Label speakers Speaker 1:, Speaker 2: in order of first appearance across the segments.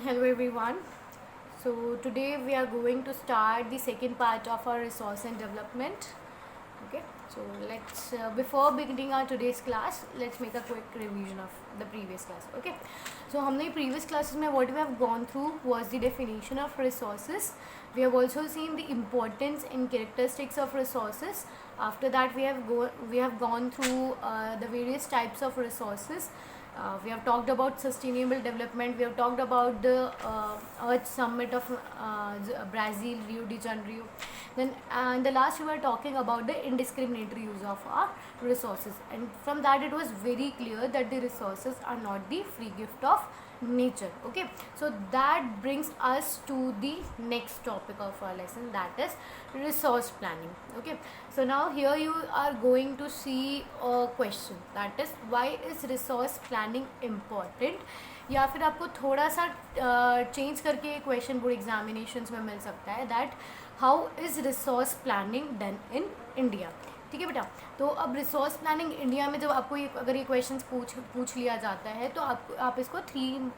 Speaker 1: Hello everyone. So today we are going to start the second part of our resource and development. Okay. So let's before beginning our today's class, let's make a quick revision of the previous class. Okay. So हमने previous classes में what we have gone through was the definition of resources. We have also seen the importance and characteristics of resources. After that we have gone through the various types of resources. We have talked about sustainable development. We have talked about the Earth Summit of Brazil, Rio de Janeiro. Then in the last we were talking about the indiscriminate use of our resources, and from that it was very clear that the resources are not the free gift of nature. Okay, so that brings us to the next topic of our lesson, that is resource planning. Okay, so now here you are going to see a question, that is why is resource planning important, या फिर आपको थोड़ा सा change करके question board examinations में मिल सकता है, that how is resource planning done in India. ठीक है बेटा. तो अब रिसोर्स प्लानिंग इंडिया में जब आपको अगर ये क्वेश्चंस पूछ लिया जाता है तो आप इसको 3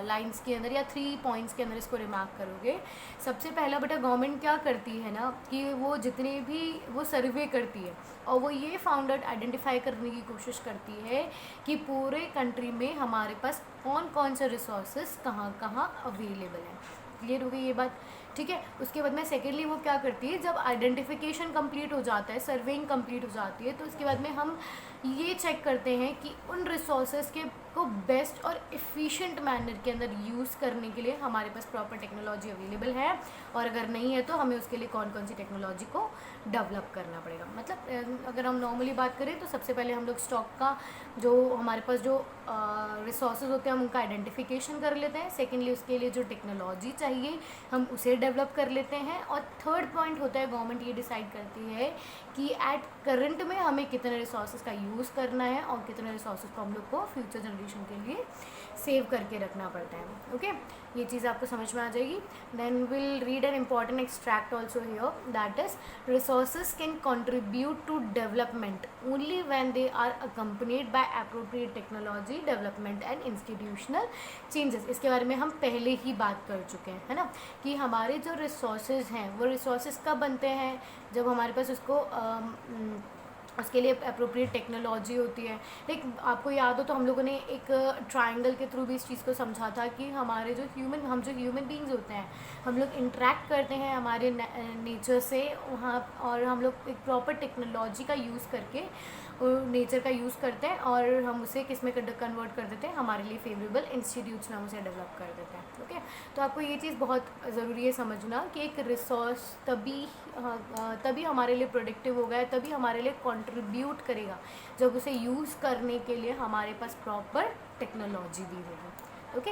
Speaker 1: लाइंस के अंदर या 3 पॉइंट्स के अंदर इसको रिमार्क करोगे. सबसे पहला बेटा गवर्नमेंट क्या करती है ना कि वो जितने भी वो सर्वे करती है और वो ये फाउंड आउट आइडेंटिफाई करने की कोशिश करती है कि पूरे कंट्री में हमारे पास कौन कौन से रिसोर्सेज कहाँ कहाँ अवेलेबल हैं. क्लियर हो गई ये बात. ठीक है. उसके बाद में सेकेंडली वो क्या करती है, जब आइडेंटिफिकेशन कंप्लीट हो जाता है, सर्वेइंग कंप्लीट हो जाती है, तो उसके बाद में हम ये चेक करते हैं कि उन रिसोर्सेज के को बेस्ट और एफिशिएंट मैनर के अंदर यूज़ करने के लिए हमारे पास प्रॉपर टेक्नोलॉजी अवेलेबल है, और अगर नहीं है तो हमें उसके लिए कौन कौन सी टेक्नोलॉजी को डेवलप करना पड़ेगा. मतलब अगर हम नॉर्मली बात करें तो सबसे पहले हम लोग स्टॉक का जो हमारे पास जो रिसोर्सेज होते हैं हम उनका आइडेंटिफिकेशन कर लेते हैं. सेकेंडली उसके लिए जो टेक्नोलॉजी चाहिए हम उसे डेवलप कर लेते हैं. और थर्ड पॉइंट होता है गवर्नमेंट ये डिसाइड करती है कि एट करंट में हमें कितने रिसोर्सेज का यूज़ करना है और कितने रिसोर्सेज को हम लोग को फ्यूचर जनरेशन के लिए सेव करके रखना पड़ता है. ओके, ये चीज़ आपको समझ में आ जाएगी. Then will read an important extract also here, that is resources can contribute to development only when they are accompanied by appropriate technology development and institutional changes. इसके बारे में हम पहले ही बात कर चुके हैं, है ना, कि हमारे जो रिसोर्सेज हैं वो रिसोर्सेज कब बनते हैं, जब हमारे पास उसके लिए अप्रोप्रिएट टेक्नोलॉजी होती है. लेकिन आपको याद हो तो हम लोगों ने एक ट्रायंगल के थ्रू भी इस चीज़ को समझा था कि हमारे जो ह्यूमन बींग्स होते हैं हम लोग इंटरेक्ट करते हैं हमारे नेचर से वहाँ, और हम लोग एक प्रॉपर टेक्नोलॉजी का यूज़ करके नेचर का यूज़ करते हैं और हम उसे किस में कन्वर्ट कर देते हैं, हमारे लिए फेवरेबल इंस्टीट्यूट्स में हम उसे डेवलप कर देते हैं. ओके, तो आपको ये चीज़ बहुत ज़रूरी है समझना कि एक रिसोर्स तभी हमारे लिए प्रोडक्टिव होगा, तभी हमारे लिए कंट्रीब्यूट करेगा जब उसे यूज़ करने के लिए हमारे पास प्रॉपर टेक्नोलॉजी भी होगी. Okay,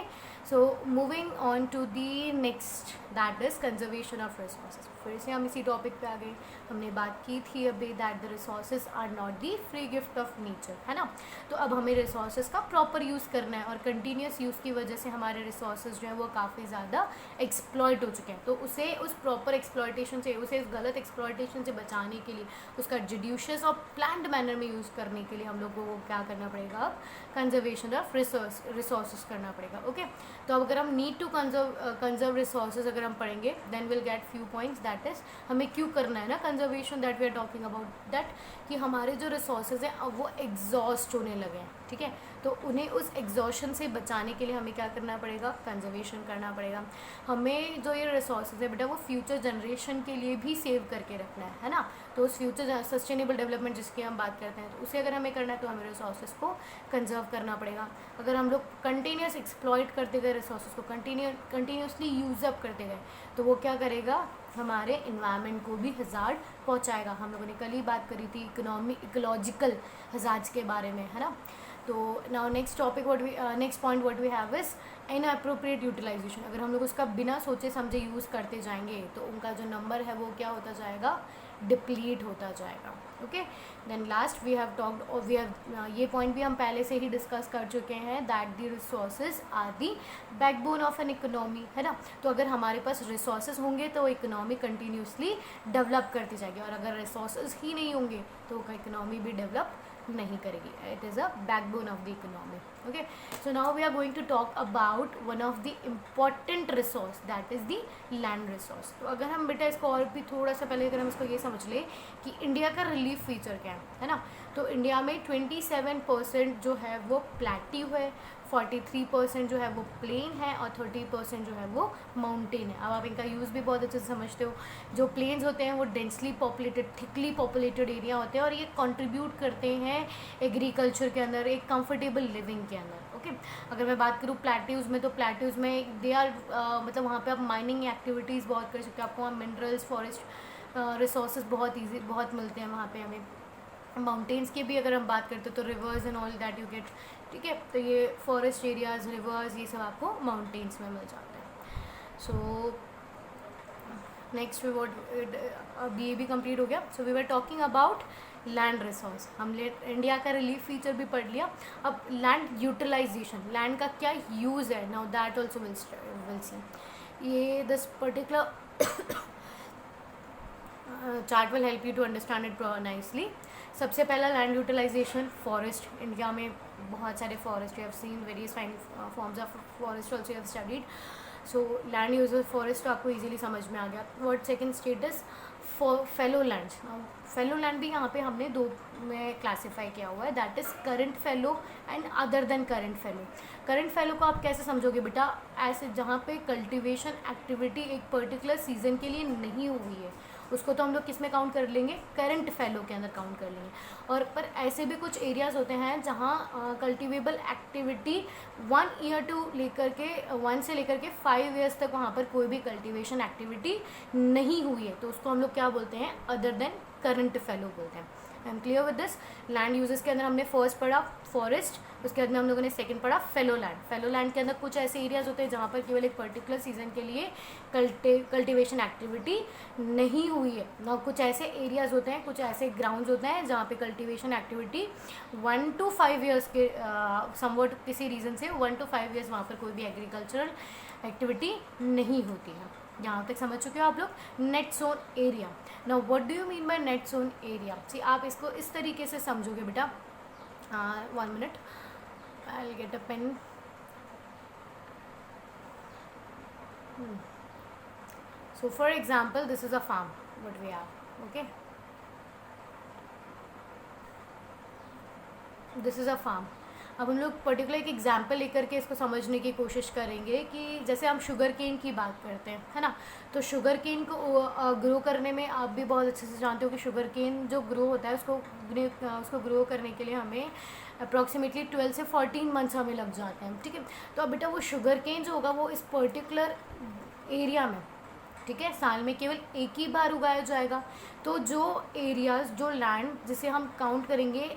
Speaker 1: so moving on to the next, that is conservation of resources. फिर से हम इसी टॉपिक पे आ गए. हमने बात की थी अभी that the resources are not the free gift of nature, है ना. तो अब हमें रिसोर्सेज का प्रॉपर यूज़ करना है और कंटिन्यूस यूज़ की वजह से हमारे रिसोर्सेज जो है वो काफ़ी ज़्यादा एक्सप्लॉयट हो चुके हैं. तो उसे उस प्रॉपर एक्सप्लॉयटेशन से, उसे इस गलत एक्सप्लॉयटेशन से बचाने के लिए, उसका जुडिशियस और प्लान्ड मैनर में यूज़ करने के लिए हम लोग को क्या करना पड़ेगा, अब कंजर्वेशन ऑफ रिसोर्सेज करना पड़ेगा. ओके, तो अब अगर हम नीड टू कंजर्व रिसोर्सेज अगर हम पढ़ेंगे then will get few points, that is हमें क्यों करना है ना conservation, that we are talking about that, कि हमारे जो रिसोर्सेज हैं अब वो एग्जॉस्ट होने लगे हैं. ठीक है, तो उन्हें उस एग्जॉशन से बचाने के लिए हमें क्या करना पड़ेगा, कंजर्वेशन करना पड़ेगा. हमें जो ये रिसोर्सेज है बेटा वो फ्यूचर जनरेशन के लिए भी सेव करके रखना है ना. तो उस फ्यूचर सस्टेनेबल डेवलपमेंट जिसकी हम बात करते हैं तो उसे अगर हमें करना है तो हमें रिसोर्सेज को कंजर्व करना पड़ेगा. अगर हम लोग कंटिन्यूस एक्सप्लॉइट करते गए रिसोर्सेज को, कंटिन्यूसली यूज़ अप करते गए, तो वो क्या करेगा, हमारे इन्वायरमेंट को भी हज़ार्ड पहुंचाएगा. हम लोगों ने कल ही बात करी थी इकोलॉजिकल हज़ार्ड्स के बारे में, है ना. तो now next point what we have is inappropriate utilization. अगर हम लोग उसका बिना सोचे समझे यूज़ करते जाएंगे तो उनका जो नंबर है वो क्या होता जाएगा, डिप्लीट होता जाएगा. Okay, then last we have talked, और ये पॉइंट भी हम पहले से ही डिस्कस कर चुके हैं, that the resources are the backbone of an economy, है ना. तो अगर हमारे पास रिसोर्सेज होंगे तो इकोनॉमी कंटिन्यूसली डेवलप करती जाएगी, और अगर रिसोर्सेज ही नहीं होंगे तो इकोनॉमी भी डेवलप नहीं करेगी. It is a backbone of the economy. Okay, so now we are going to talk about one of the important resource, that is the land resource. तो अगर हम बेटा इसको और भी थोड़ा सा पहले अगर हम इसको ये समझ लें कि इंडिया का रिलीफ फीचर क्या है ना, तो इंडिया में 27% जो है वो प्लेट्यू है, 43% जो है वो प्लेन है और 30% जो है वो माउंटेन है. अब आप इनका यूज़ भी बहुत अच्छे से समझते हो. जो प्लेन्स होते हैं वो densely populated, thickly populated area होते हैं और ये कंट्रीब्यूट करते हैं एग्रीकल्चर के अंदर, एक कंफर्टेबल लिविंग के अंदर. ओके, अगर मैं बात करूँ प्लेट्यूज़ में, तो प्लेट्यूज़ में दे आर मतलब वहाँ पे आप माइनिंग एक्टिविटीज़ बहुत कर सकते हो. आपको वहाँ मिनरल्स, फॉरेस्ट रिसोर्सेज बहुत मिलते हैं वहाँ पे हमें. माउंटेन्स की भी अगर हम बात करते हैं तो reverse and all that you get. ठीक है, तो ये फॉरेस्ट एरियाज़, रिवर्स, ये सब आपको माउंटेन्स में मिल जाते हैं. सो नेक्स्ट अब ये भी कंप्लीट हो गया. So we were talking about land resource. हमने इंडिया का रिलीफ फीचर भी पढ़ लिया. अब लैंड यूटिलाइजेशन, लैंड का क्या यूज़ है, now that also will see. ये this particular chart will help you to understand it nicely. सबसे पहला लैंड यूटिलाइजेशन, फॉरेस्ट. इंडिया में बहुत सारे forest, you have seen various fine forms of forest also you have studied. So land use of forest तो आपको easily समझ में आ गया. Word second status fallow lands. Fallow land भी यहाँ पे हमने दो में क्लासीफाई किया हुआ है, that is current fellow and other than current fellow. Current fellow को आप कैसे समझोगे बेटा, ऐसे जहाँ पे कल्टिवेशन एक्टिविटी एक पर्टिकुलर सीजन के लिए नहीं हुई है, उसको तो हम लोग किस में काउंट कर लेंगे, करंट फेलो के अंदर काउंट कर लेंगे. और पर ऐसे भी कुछ एरियाज़ होते हैं जहाँ कल्टिवेबल एक्टिविटी 1 ईयर टू लेकर के 1 से लेकर के 5 ईयर्स तक वहाँ पर कोई भी कल्टिवेशन एक्टिविटी नहीं हुई है, तो उसको हम लोग क्या बोलते हैं, अदर देन करंट फेलो बोलते हैं. I am clear with this. Land uses के अंदर हमने फर्स्ट पढ़ा फॉरेस्ट, उसके अंदर हम लोगों ने सेकंड पढ़ा फेलो लैंड. फेलो लैंड के अंदर कुछ ऐसे एरियाज होते हैं जहाँ पर केवल एक पर्टिकुलर सीजन के लिए कल्टिवेशन एक्टिविटी नहीं हुई है. ना कुछ ऐसे एरियाज होते हैं, कुछ ऐसे ग्राउंड्स होते हैं जहाँ पे कल्टिवेशन एक्टिविटी 1 to 5 ईयर्स के समवट किसी रीज़न से 1 to 5 ईयर्स वहाँ पर कोई भी एग्रीकल्चरल एक्टिविटी नहीं होती है. यहाँ तक समझ चुके हो आप लोग. Net sown area. Now what do you mean by net sown area. See आप इसको इस तरीके से समझोगे बेटा. 1 minute, I'll get a pen. So for example, this is a farm what we have. Okay, this is a farm. अब हम लोग पर्टिकुलर एक एग्जाम्पल लेकर के इसको समझने की कोशिश करेंगे कि जैसे हम शुगर केन की बात करते हैं, है ना, तो शुगर केन को ग्रो करने में आप भी बहुत अच्छे से जानते हो कि शुगर केन जो ग्रो होता है उसको ग्रो करने के लिए हमें अप्रॉक्सीमेटली 12 से 14 मंथ्स हमें लग जाते हैं. ठीक है, तो अब बेटा वो शुगर केन जो होगा वो इस पर्टिकुलर एरिया में, ठीक है, साल में केवल एक ही बार उगाया जाएगा. तो जो एरियाज, जो लैंड जिसे हम काउंट करेंगे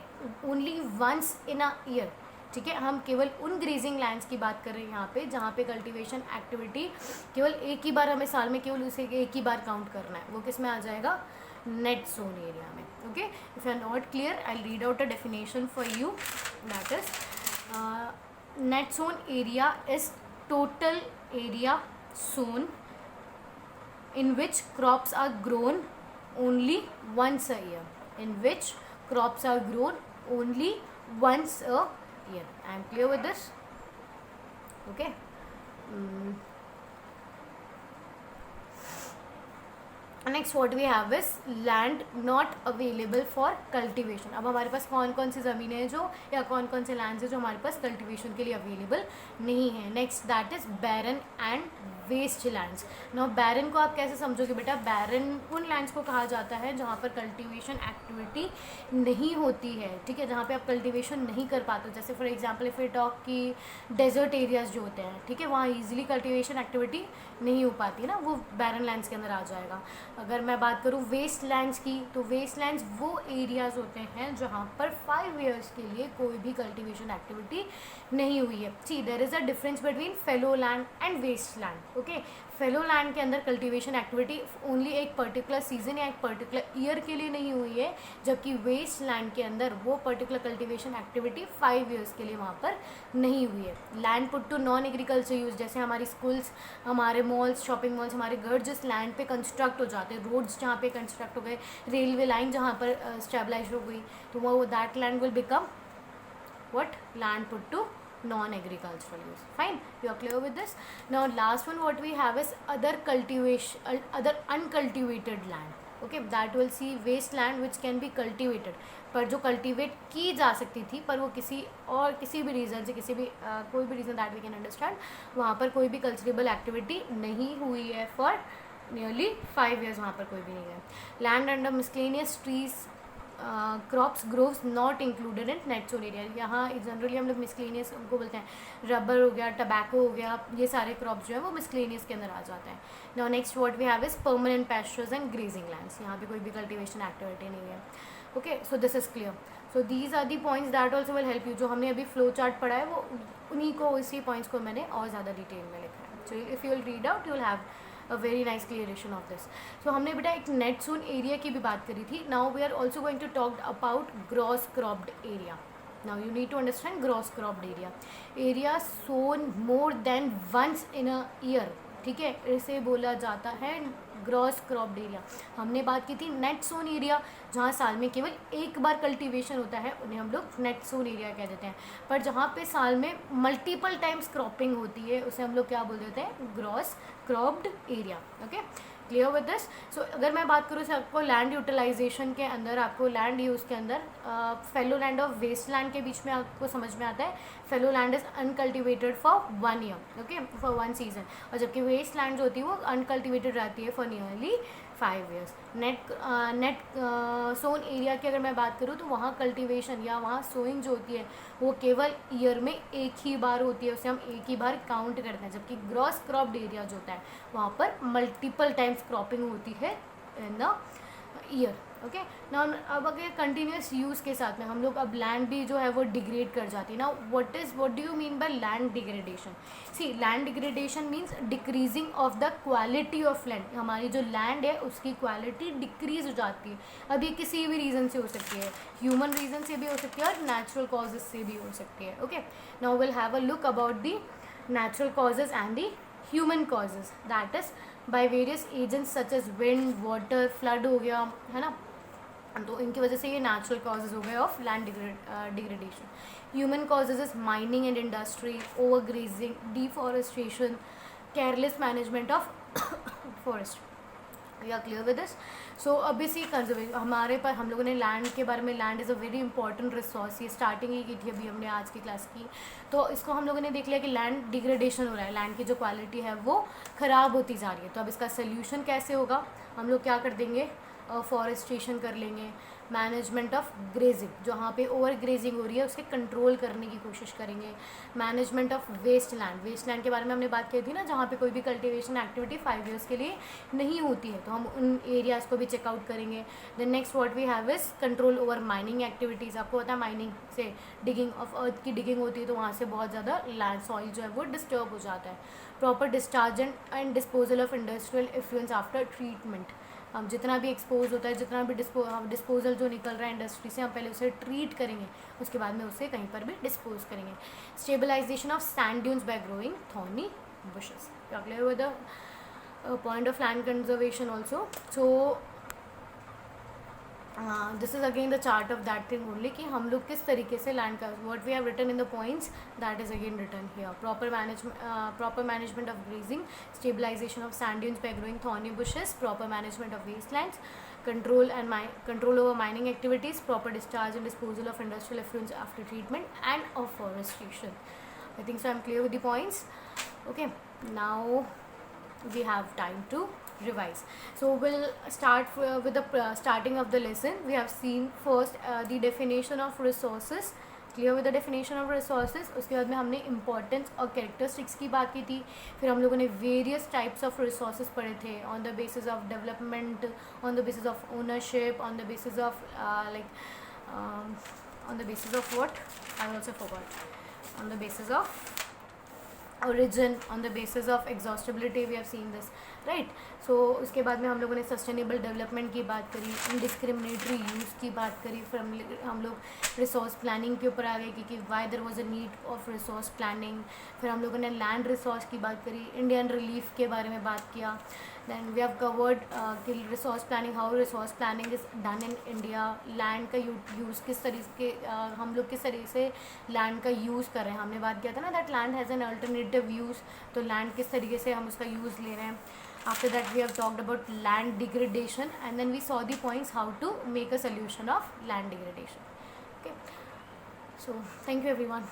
Speaker 1: only once in a year, ठीक है, हम केवल उन ग्रेजिंग लैंड्स की बात कर रहे हैं यहाँ पे जहाँ पे कल्टीवेशन एक्टिविटी केवल एक ही बार, हमें साल में केवल उसे एक ही बार काउंट करना है. वो किस में आ जाएगा, नेट जोन एरिया में. Okay, if you are not clear I read out a definition for you. That is net sown area is total area sown in which crops are grown only once a year. In which crops are grown only once a year. I am clear with this? Okay. Next what we have is land not available for cultivation. अब हमारे पास कौन कौन सी ज़मीनें हैं जो, या कौन कौन से लैंड्स हैं जो हमारे पास कल्टिवेशन के लिए अवेलेबल नहीं है. Next that is barren and waste lands. Now barren को आप कैसे समझोगे बेटा, बैरन उन लैंड्स को कहा जाता है जहाँ पर कल्टिवेशन एक्टिविटी नहीं होती है. ठीक है, जहाँ पे आप कल्टिवेशन नहीं कर पाते. जैसे for example if we talk की डेजर्ट एरियाज जो होते हैं, ठीक है, वहाँ ईजिली कल्टिवेशन एक्टिविटी नहीं हो पाती है ना, वो बैरन लैंड्स के अंदर आ जाएगा. अगर मैं बात करूँ वेस्ट लैंड्स की, तो वेस्ट लैंड्स वो एरियाज़ होते हैं जहाँ पर 5 ईयर्स के लिए कोई भी कल्टिवेशन एक्टिविटी नहीं हुई है. See there is a difference between fallow land and waste land. Okay, fallow land के अंदर कल्टिवेशन एक्टिविटी ओनली एक पर्टिकुलर सीजन या एक पर्टिकुलर ईयर के लिए नहीं हुई है, जबकि वेस्ट लैंड के अंदर वो पर्टिकुलर कल्टिवेशन एक्टिविटी 5 ईयर्स के लिए वहाँ पर नहीं हुई है. Land put to non agriculture use, जैसे हमारी स्कूल्स, हमारे मॉल्स, शॉपिंग मॉल्स, हमारे घर जिस लैंड पे कंस्ट्रक्ट हो जाते जाते हैं, रोड्स जहाँ पे कंस्ट्रक्ट हो गए, रेलवे लाइन जहाँ पर स्टेबलाइज हो गई, तो वो that land will become what land put to non-agricultural use. Fine, you are clear with this. Now last one what we have is other cultivation, other uncultivated land. Okay, that will see wasteland which can be cultivated, पर जो cultivate की जा सकती थी पर वो किसी भी रीज़न से कोई भी reason that we can understand, वहाँ पर कोई भी कल्चरेबल एक्टिविटी नहीं हुई है फॉर नियरली 5 years, वहाँ पर कोई भी नहीं है. Land under miscellaneous trees crops groves not included in net sown area. यहाँ जनरली हम लोग मिसलेनियस उनको बोलते हैं, रबर हो गया, टबैको हो गया, ये सारे क्रॉप्स जो है वो मिसलेनियस के अंदर आ जाते हैं. Now next what we have is permanent pastures and grazing lands. यहाँ पे कोई भी कल्टिवेशन एक्टिविटी नहीं है. Okay, so this is clear. So these are the points that also will help you. जो हमने अभी फ्लो चार्ट पढ़ा है वो उन्हीं को, इसी पॉइंट्स को मैंने और ज़्यादा डिटेल में लिखा है. So if you will read out you will have a very nice clearation of this. So हमने बेटा एक नेट जोन एरिया की भी बात करी थी. Now we are also going to talk about gross cropped area. Now you need to understand gross cropped area. Area sown more than once in a year. ठीक है, इसे बोला जाता है ग्रॉस क्रॉप्ड एरिया. हमने बात की थी नेट सोन एरिया, जहाँ साल में केवल एक बार कल्टीवेशन होता है, उन्हें हम लोग नेट सोन एरिया कह देते हैं. पर जहाँ पे साल में मल्टीपल टाइम्स क्रॉपिंग होती है उसे हम लोग क्या बोल देते हैं, gross cropped area. Okay, clear with this. So अगर मैं बात करूँ आपको लैंड यूटिलाइजेशन के अंदर, आपको लैंड यूज़ के अंदर फेलो लैंड और वेस्ट लैंड के बीच में आपको समझ में आता है fellow land is uncultivated for 1 year. Okay, for 1 season. और जबकि वेस्ट लैंड जो होती है वो अनकल्टिवेटेड रहती है for nearly 5 years. Net sown area की अगर मैं बात करूँ तो वहाँ कल्टिवेशन या वहाँ सोइंग जो होती है वो केवल ईयर में एक ही बार होती है, उसे हम एक ही बार काउंट करते हैं. जबकि ग्रॉस क्रॉप्ड एरिया जो होता है वहाँ पर मल्टीपल टाइम्स क्रॉपिंग होती है इन द ईयर. ओके, ना अब अगर कंटिन्यूस यूज़ के साथ में हम लोग अब लैंड भी जो है वो डिग्रेड कर जाती है. ना what do you mean by land degradation? See, land degradation means decreasing of the quality of land. हमारी जो लैंड है उसकी क्वालिटी डिक्रीज हो जाती है. अब ये किसी भी रीज़न से हो सकती है, ह्यूमन रीज़न से भी हो सकती है और नेचुरल कॉजेज से भी हो सकती है. Okay, now will have a look about the natural causes and the human causes, that is by various agents such as wind, water, flood हो गया, है ना. तो इनकी वजह से ये नेचुरल कॉजेज हो गए of land degradation. Human causes is mining and industry, over grazing, deforestation, careless management of forest. We are clear with this. So अभी सी कंजर्वेशन हमारे पर, हम लोगों ने लैंड के बारे में, land is a very important resource, ये स्टार्टिंग ही की थी अभी हमने आज की क्लास की. तो इसको हम लोगों ने देख लिया कि लैंड डिग्रेडेशन हो रहा है, लैंड की जो क्वालिटी है वो ख़राब होती जा रही है. तो अब इसका सोल्यूशन कैसे होगा? हम लोग क्या कर देंगे, फॉरेस्टेशन कर लेंगे, मैनेजमेंट ऑफ ग्रेजिंग, जहाँ पे ओवर ग्रेजिंग हो रही है उसके कंट्रोल करने की कोशिश करेंगे. Management of waste land, waste land के बारे में हमने बात की थी ना, जहाँ पे कोई भी कल्टीवेशन एक्टिविटी 5 years के लिए नहीं होती है, तो हम उन एरियाज़ को भी चेकआउट करेंगे. Then next what we have is control over mining activities. आपको पता है माइनिंग से डिगिंग ऑफ अर्थ की डिगिंग होती है, तो वहाँ से बहुत ज़्यादा लैंड सॉइल जो है वो डिस्टर्ब हो जाता है. Proper discharge and disposal of industrial effluents after treatment. हम जितना भी एक्सपोज होता है, जितना भी डिस्पोजल जो निकल रहा है इंडस्ट्री से, हम पहले उसे ट्रीट करेंगे, उसके बाद में उसे कहीं पर भी डिस्पोज करेंगे. Stabilization of sand dunes by growing thorny bushes. Clear with the point of land conservation also. So this is again the chart of that thing only, कि हम लोग किस तरीके से लैंड का what we have written in the points, that is again written here. Proper management of grazing, stabilization of sand dunes by growing thorny bushes, proper management of wastelands, control over mining activities, proper discharge and disposal of industrial effluents after treatment, and afforestation. I think so I'm clear with the points. Okay, now we have time to revise. So we'll start with the starting of the lesson. We have seen first the definition of resources. Clear with the definition of resources. उसके बाद में हमने importance और characteristics की बात की थी. फिर हम लोगों ने वेरियस टाइप्स ऑफ रिसोर्सेज पढ़े थे, on the basis of development, on the basis of ownership, on the basis of on the basis of what I also forgot, on the basis of origin, on the basis of exhaustibility, we have seen this, right? So उसके बाद में हम लोगों ने sustainable development की बात करी, इनडिस्क्रिमिनेटरी use की बात करी, फिर हम लोग रिसोर्स प्लानिंग के ऊपर आ गए कि why there was a need of resource planning. फिर हम लोगों ने लैंड रिसोर्स की बात करी, इंडियन रिलीफ के बारे में बात किया. देन वी हैव कवर्ड कि resource planning, how resource planning is done in India, land का यूज़ किस तरीके हम लोग किस तरीके से लैंड का यूज़ कर रहे हैं. हमने बात किया था ना that land has an alternative use, तो लैंड किस तरीके से हम उसका यूज़ ले रहे हैं. After that we have talked about land degradation, and then we saw the points how to make a solution of land degradation. Okay, so thank you everyone.